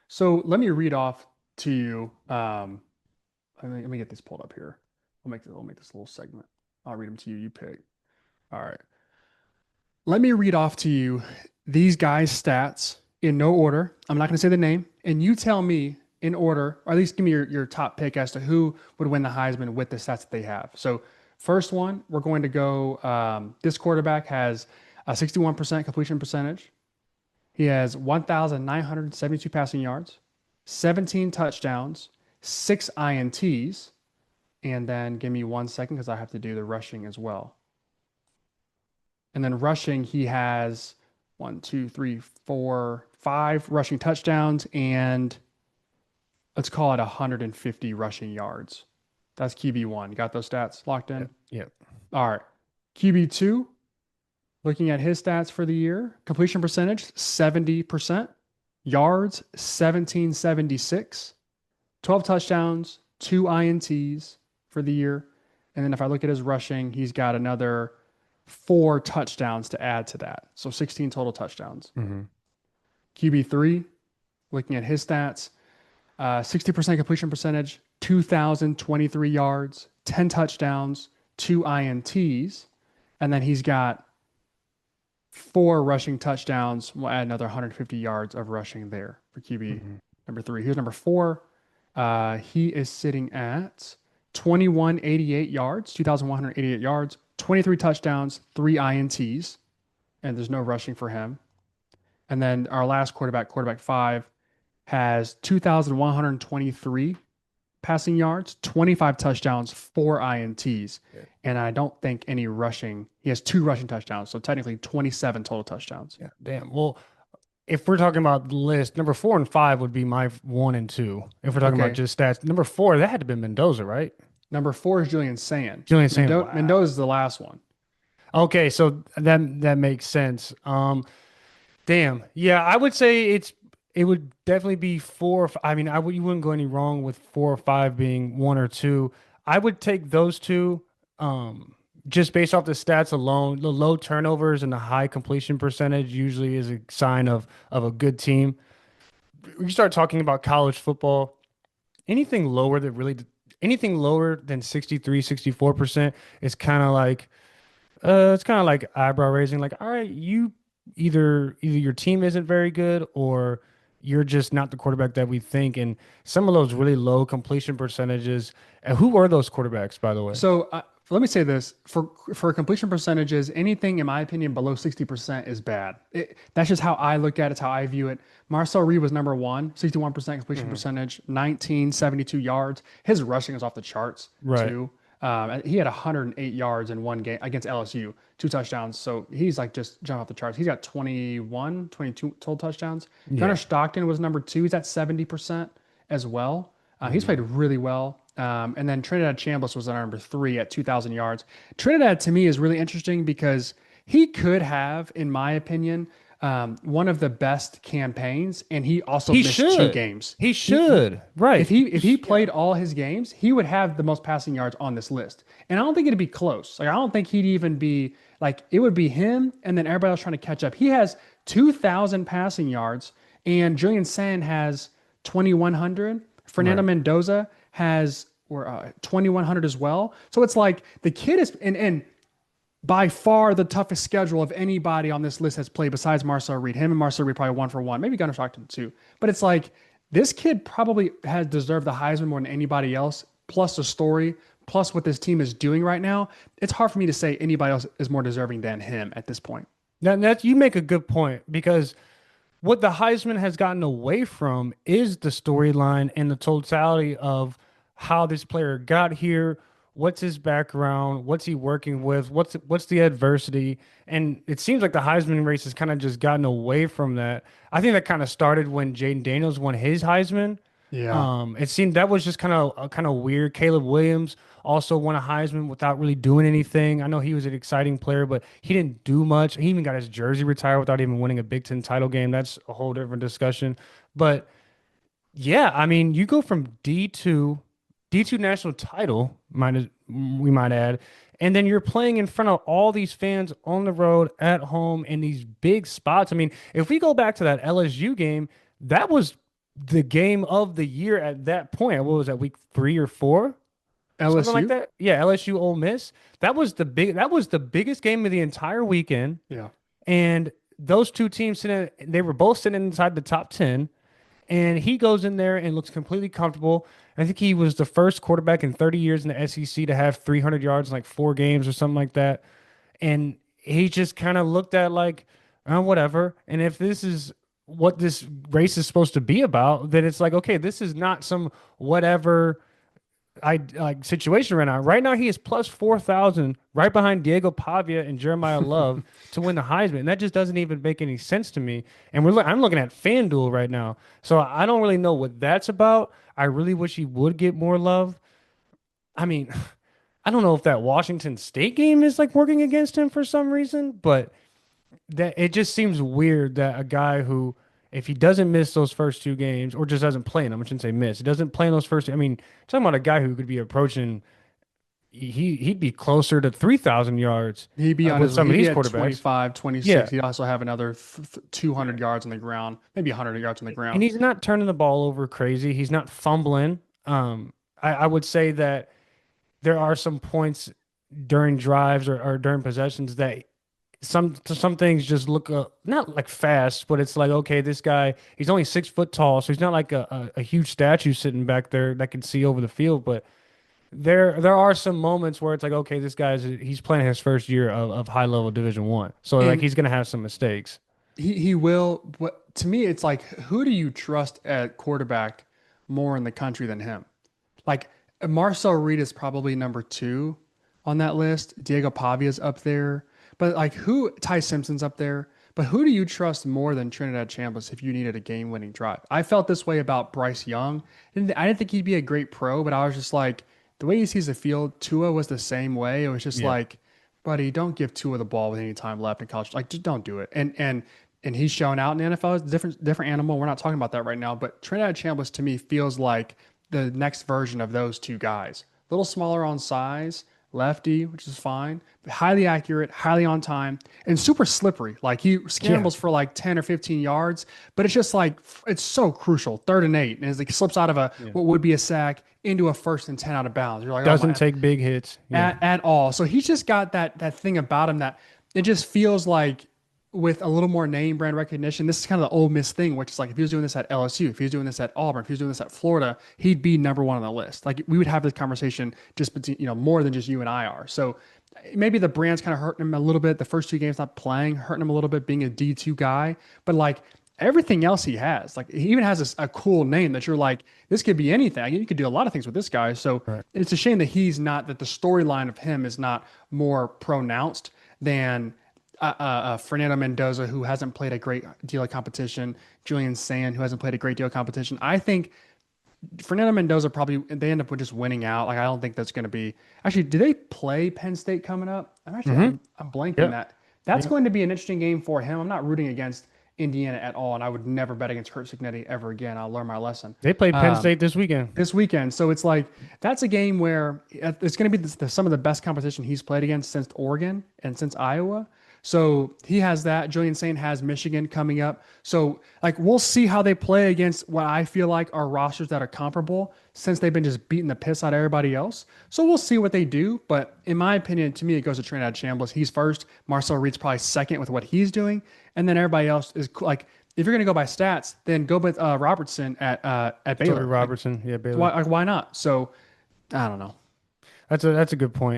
So let me read off to you. Let me get these pulled up here. We'll make this a little segment. I'll read them to you. You pick. All right. Let me read off to you these guys' stats in no order. I'm not going to say the name, and you tell me in order, or at least give me your top pick as to who would win the Heisman with the stats that they have. So, first one, we're going to go. This quarterback has a 61% completion percentage. He has 1,972 passing yards, 17 touchdowns, six INTs, and then give me 1 second because I have to do the rushing as well. And then rushing, he has one, two, three, four, five rushing touchdowns, and let's call it 150 rushing yards. That's QB1. Got those stats locked in? Yep. Yep. All right. QB2, looking at his stats for the year, completion percentage 70%, yards 1776, 12 touchdowns, two INTs for the year. And then if I look at his rushing, he's got another four touchdowns to add to that. So 16 total touchdowns. Mm-hmm. QB3, looking at his stats, 60% completion percentage, 2,023 yards, 10 touchdowns, two INTs. And then he's got four rushing touchdowns. We'll add another 150 yards of rushing there for QB number three. Here's number four. He is sitting at 2,188 yards, 2,188 yards, 23 touchdowns, three INTs, and there's no rushing for him. And then our last quarterback five, has 2,123 passing yards, 25 touchdowns, four INTs. Yeah. And I don't think any rushing. He has two rushing touchdowns. So technically 27 total touchdowns. Yeah. Damn. Well, if we're talking about the list, number 4 and 5 would be my 1 and 2. If we're talking about Okay. just stats, number 4, that had to be Mendoza, right? Number four is Julian Sand. Julian saying, wow. Mendoza is the last one. Okay, so that makes sense. Damn. Yeah, I would say it would definitely be 4 or 5. I mean, you wouldn't go any wrong with 4 or 5 being 1 or 2. I would take those two, just based off the stats alone. The low turnovers and the high completion percentage usually is a sign of a good team. We start talking about college football, anything lower that really anything lower than 63, 64% is kind of like it's kind of like eyebrow raising. Like, all right, you either your team isn't very good or you're just not the quarterback that we think. And some of those really low completion percentages. And who are those quarterbacks, by the way? So let me say this for completion percentages, anything in my opinion below 60% is bad. That's just how I look at it. It's how I view it. Marcel Reed was number one, 61% completion Mhm. percentage, 1972 yards. His rushing is off the charts Right. too. He had 108 yards in one game against LSU, two touchdowns. So he's like just jumping off the charts. He's got 21, 22 total touchdowns. Gunnar Yeah. Stockton was number two. He's at 70% as well. He's Mhm. played really well. And then Trinidad Chambliss was our number three at 2,000 yards. Trinidad to me is really interesting because he could have, in my opinion, one of the best campaigns, and he also He missed two should. games. He He should. Right. if he Yeah. played all his games, he would have the most passing yards on this list. And I don't think it'd be close. Like I don't think he'd even be like it would be him and then everybody else trying to catch up. He has 2,000 passing yards, and Julian Sand has 2,100. Fernando Right. Mendoza has 2,100 as well. So it's like the kid is and by far the toughest schedule of anybody on this list has played besides Marcel Reed. Him and Marcel Reed probably 1 for 1. Maybe Gunnar Stockton too. But it's like this kid probably has deserved the Heisman more than anybody else. Plus the story, plus what this team is doing right now. It's hard for me to say anybody else is more deserving than him at this point. Now that you make a good point because what the Heisman has gotten away from is the storyline and the totality of how this player got here, what's his background, what's he working with, what's the adversity, and it seems like the Heisman race has kind of just gotten away from that. I think that kind of started when Jaden Daniels won his Heisman. Yeah. It seemed that was just kind of weird. Caleb Williams also won a Heisman without really doing anything. I know he was an exciting player, but he didn't do much. He even got his jersey retired without even winning a Big Ten title game. That's a whole different discussion. But yeah, I mean, you go from D2 national title, we might add, and then you're playing in front of all these fans on the road, at home, in these big spots. I mean, if we go back to that LSU game, that was the game of the year at that point. What was that, week 3 or 4? Something like LSU? that. Yeah, LSU Ole Miss. That was the biggest game of the entire weekend. Yeah. And those two teams they were both sitting inside the top 10. And he goes in there and looks completely comfortable. I think he was the first quarterback in 30 years in the SEC to have 300 yards in like 4 games or something like that. And he just kind of looked at like, whatever. And if this is what this race is supposed to be about, then it's like, okay, this is not some whatever I like situation right now. Right now, he is plus 4,000, right behind Diego Pavia and Jeremiah Love to win the Heisman. And that just doesn't even make any sense to me. And I'm looking at FanDuel right now, so I don't really know what that's about. I really wish he would get more love. I mean, I don't know if that Washington State game is like working against him for some reason, but that it just seems weird that a guy who, if he doesn't miss those first 2 games or just doesn't play in them, I shouldn't say miss, he doesn't play in those first. I mean, talking about a guy who could be approaching, he'd be closer to 3,000 yards with some of He'd be these at quarterbacks. 25, 26. Yeah, He'd also have another 200 yards on the ground, maybe 100 yards on the and ground. he's not turning the ball over crazy. He's not fumbling. I would say that there are some points during drives or during possessions that some things just look not like fast, but it's like, okay, this guy, he's only 6 foot tall, so he's not like a huge statue sitting back there that can see over the field. But there are some moments where it's like, okay, he's playing his first year of high level Division 1, so like And he's gonna have some mistakes. he will, but to me, it's like, who do you trust at quarterback more in the country than him? Like Marcel Reed is probably number two on that list. Diego Pavia's up there, but like Ty Simpson's up there. But who do you trust more than Trinidad Chambliss if you needed a game-winning drive? I felt this way about Bryce Young. I didn't think he'd be a great pro, but I was just like, the way he sees the field, Tua was the same way. It was just Yeah. like, buddy, don't give Tua the ball with any time left in college. Like, just don't do it. And he's shown out in the NFL. It's a different animal. We're not talking about that right now. But Trinidad Chambliss to me feels like the next version of those two guys. A little smaller on size, lefty, which is fine, but highly accurate, highly on time, and super slippery. Like he Yeah. scrambles for like 10 or 15 yards, but it's just like it's so crucial. 3rd and 8, and it's like slips out of a Yeah. what would be a sack into a 1st and 10 out of bounds. You're like, oh Doesn't my, take big hits. Yeah. at all. So he's just got that thing about him that it just feels like with a little more name brand recognition, this is kind of the Ole Miss thing, which is like if he was doing this at LSU, if he was doing this at Auburn, if he was doing this at Florida, he'd be number one on the list. Like we would have this conversation just between, more than just you and I are. So maybe the brand's kind of hurting him a little bit. The first 2 games not playing, hurting him a little bit being a D2 guy. But like everything else he has, like he even has a cool name that you're like, this could be anything. You could do a lot of things with this guy. So Right. it's a shame that that the storyline of him is not more pronounced than Fernando Mendoza, who hasn't played a great deal of competition, Julian Sand, who hasn't played a great deal of competition. I think Fernando Mendoza probably they end up with just winning out. Like I don't think that's going to be. Actually, do they play Penn State coming up? I'm blanking Yeah. that. That's Yeah. going to be an interesting game for him. I'm not rooting against Indiana at all, and I would never bet against Kurt Signetti ever again. I'll learn my lesson They played Penn State this weekend. this weekend. So it's like that's a game where it's going to be some of the best competition he's played against since Oregon and since Iowa. So he has that. Julian Saint has Michigan coming up. So like we'll see how they play against what I feel like are rosters that are comparable since they've been just beating the piss out of everybody else. So we'll see what they do. But in my opinion, to me, it goes to Trinidad Chambliss. He's first. Marcel Reed's probably second with what he's doing, and then everybody else is like. If you're going to go by stats, then go with Robertson at Baylor. Toby Robertson. Yeah, Baylor. Why not? So I don't know. That's a good point.